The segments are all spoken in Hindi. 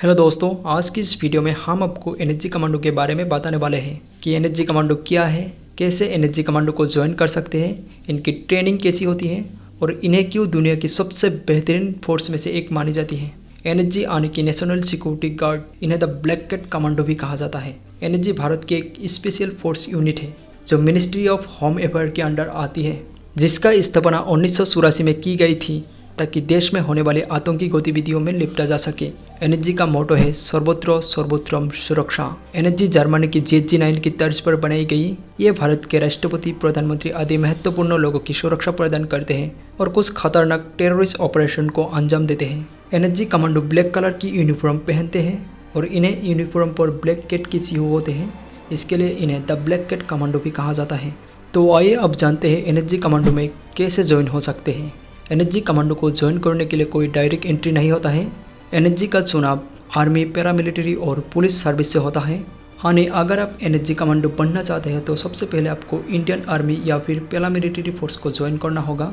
हेलो दोस्तों, आज की इस वीडियो में हम आपको एनएसजी कमांडो के बारे में बताने वाले हैं कि एनएसजी कमांडो क्या है, कैसे एनएसजी कमांडो को ज्वाइन कर सकते हैं, इनकी ट्रेनिंग कैसी होती है और इन्हें क्यों दुनिया की सबसे बेहतरीन फोर्स में से एक मानी जाती है। एनएसजी यानी कि नेशनल सिक्योरिटी गार्ड, इन्हें द ब्लैक कैट कमांडो भी कहा जाता है। एनएसजी भारत की एक स्पेशल फोर्स यूनिट है जो मिनिस्ट्री ऑफ होम अफेयर के अंडर आती है, जिसका स्थापना 1984 में की गई थी ताकि देश में होने वाली आतंकी गतिविधियों में निपटा जा सके। एनएसजी का मोटो है सर्वत्र सर्वोत्तम सुरक्षा। एनएसजी जर्मनी की ZG9 की तर्ज पर बनाई गई। ये भारत के राष्ट्रपति, प्रधानमंत्री आदि महत्वपूर्ण लोगों की सुरक्षा प्रदान करते हैं और कुछ खतरनाक टेररिस्ट ऑपरेशन को अंजाम देते हैं। एनएसजी कमांडो ब्लैक कलर की यूनिफॉर्म पहनते हैं और इन्हें यूनिफॉर्म पर ब्लैक कैट की सीओ होते हैं, इसके लिए इन्हें द ब्लैक कैट कमांडो भी कहा जाता है। तो आइए अब जानते हैं एनएसजी कमांडो में कैसे ज्वाइन हो सकते हैं। एनएसजी कमांडो को ज्वाइन करने के लिए कोई डायरेक्ट एंट्री नहीं होता है। एनएसजी का चुनाव आर्मी, पैरामिलिट्री और पुलिस सर्विस से होता है। यानी अगर आप एनएसजी कमांडो बनना चाहते हैं तो सबसे पहले आपको इंडियन आर्मी या फिर पैरामिलिट्री फोर्स को ज्वाइन करना होगा।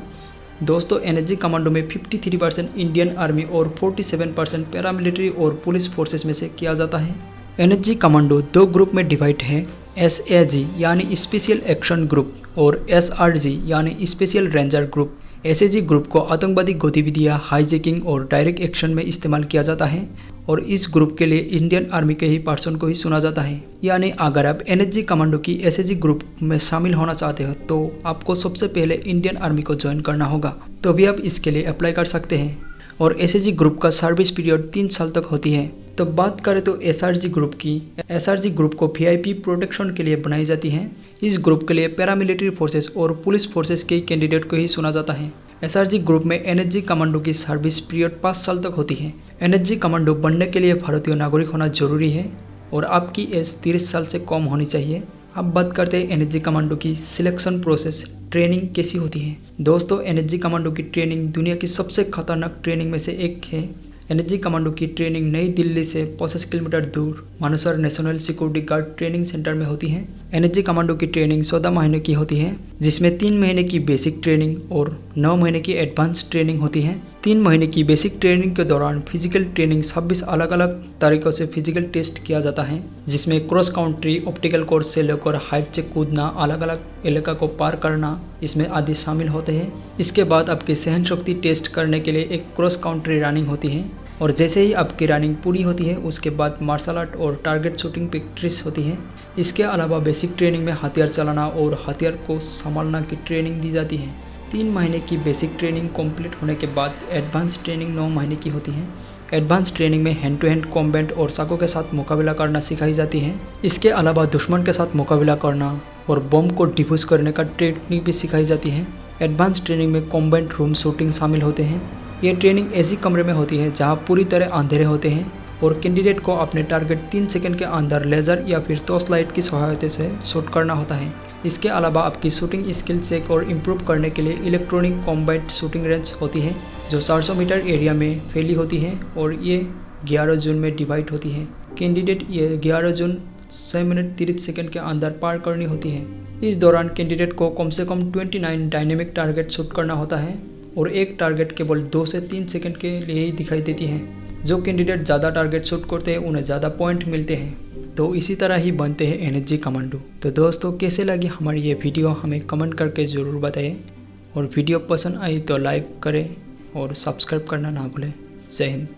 दोस्तों, एनएसजी कमांडो में 53% इंडियन आर्मी और 47% पैरामिलिट्री और पुलिस फोर्सेस में से किया जाता है। एनएसजी कमांडो दो ग्रुप में डिवाइड है, SAG यानी स्पेशल एक्शन ग्रुप और SRG यानी special ranger group. SAG group को आतंकवादी गतिविधियां, हाईजैकिंग और डायरेक्ट एक्शन में इस्तेमाल किया जाता है और इस ग्रुप के लिए इंडियन आर्मी के ही पर्सन को ही चुना जाता है। यानी अगर आप एनएसजी कमांडो की SAG ग्रुप में शामिल होना चाहते हो तो आपको सबसे पहले इंडियन आर्मी को ज्वाइन करना होगा, तो भी आप इसके लिए अप्लाई कर सकते हैं। और SAG ग्रुप का सर्विस पीरियड 3 साल तक होती है। तो बात करें तो SRG ग्रुप की, SRG ग्रुप को VIP प्रोटेक्शन के लिए बनाई जाती है। इस ग्रुप के लिए पैरामिलिट्री फोर्सेस और पुलिस फोर्सेस के कैंडिडेट को ही चुना जाता है। SRG ग्रुप में एनएसजी कमांडो की सर्विस पीरियड 5 साल तक होती है। एनएसजी कमांडो बनने के लिए भारतीय नागरिक होना जरूरी है और आपकी एज 30 साल से कम होनी चाहिए। अब बात करते हैं एनएसजी कमांडो की सिलेक्शन प्रोसेस, ट्रेनिंग कैसी होती है। दोस्तों, एनएसजी कमांडो की ट्रेनिंग दुनिया की सबसे खतरनाक ट्रेनिंग में से एक है। एनएसजी कमांडो की ट्रेनिंग नई दिल्ली से 25 किलोमीटर दूर Manesar national security guard training centre में होती है। एनएसजी कमांडो की ट्रेनिंग 14 महीने की होती है, जिसमें 3 महीने की बेसिक ट्रेनिंग और 9 महीने की एडवांस ट्रेनिंग होती है। 3 महीने की बेसिक ट्रेनिंग के दौरान फिजिकल ट्रेनिंग 26 अलग अलग तरीकों से फिजिकल टेस्ट किया जाता है, जिसमें क्रॉस काउंट्री, ऑप्टिकल कोर्स से लेकर हाइट से कूदना, अलग अलग इलाका को पार करना, इसमें आदि शामिल होते हैं। इसके बाद आपकी सहन शक्ति टेस्ट करने के लिए एक क्रॉस काउंट्री रनिंग होती है और जैसे ही आपकी रनिंग पूरी होती है उसके बाद मार्शल आर्ट और टारगेट शूटिंग प्रैक्टिस होती है। इसके अलावा बेसिक ट्रेनिंग में हथियार चलाना और हथियार को संभालना की ट्रेनिंग दी जाती है। 3 महीने की बेसिक ट्रेनिंग कंप्लीट होने के बाद एडवांस ट्रेनिंग 9 महीने की होती है। एडवांस ट्रेनिंग में हैंड टू हैंड कॉम्बैट और चाकू के साथ मुकाबला करना सिखाई जाती है। इसके अलावा दुश्मन के साथ मुकाबला करना और बम को डिफ्यूज करने का टेक्निक भी सिखाई जाती है। एडवांस ट्रेनिंग में कॉम्बैट रूम शूटिंग शामिल होते हैं। ये ट्रेनिंग ऐसी कमरे में होती है जहां पूरी तरह अंधेरे होते हैं और कैंडिडेट को अपने टारगेट 3 सेकंड के अंदर लेज़र या फिर टॉर्च लाइट की सहायता से शूट करना होता है। इसके अलावा आपकी शूटिंग स्किल चेक और इम्प्रूव करने के लिए इलेक्ट्रॉनिक कॉम्बैट शूटिंग रेंज होती है जो 400 मीटर एरिया में फैली होती है और ये 11 जोन में डिवाइड होती है। कैंडिडेट ये 11 जोन 6 मिनट 30 सेकंड के अंदर पार करनी होती है। इस दौरान कैंडिडेट को कम से कम 29 डायनेमिक टारगेट शूट करना होता है और एक टारगेट केवल 2 से 3 सेकंड के लिए ही दिखाई देती है। जो कैंडिडेट ज़्यादा टारगेट शूट करते हैं उन्हें ज़्यादा पॉइंट मिलते हैं। तो इसी तरह ही बनते हैं एनएसजी कमांडो। तो दोस्तों, कैसे लगी हमारी ये वीडियो हमें कमेंट करके ज़रूर बताएं और वीडियो पसंद आई तो लाइक करें और सब्सक्राइब करना ना भूलें। जय हिंद।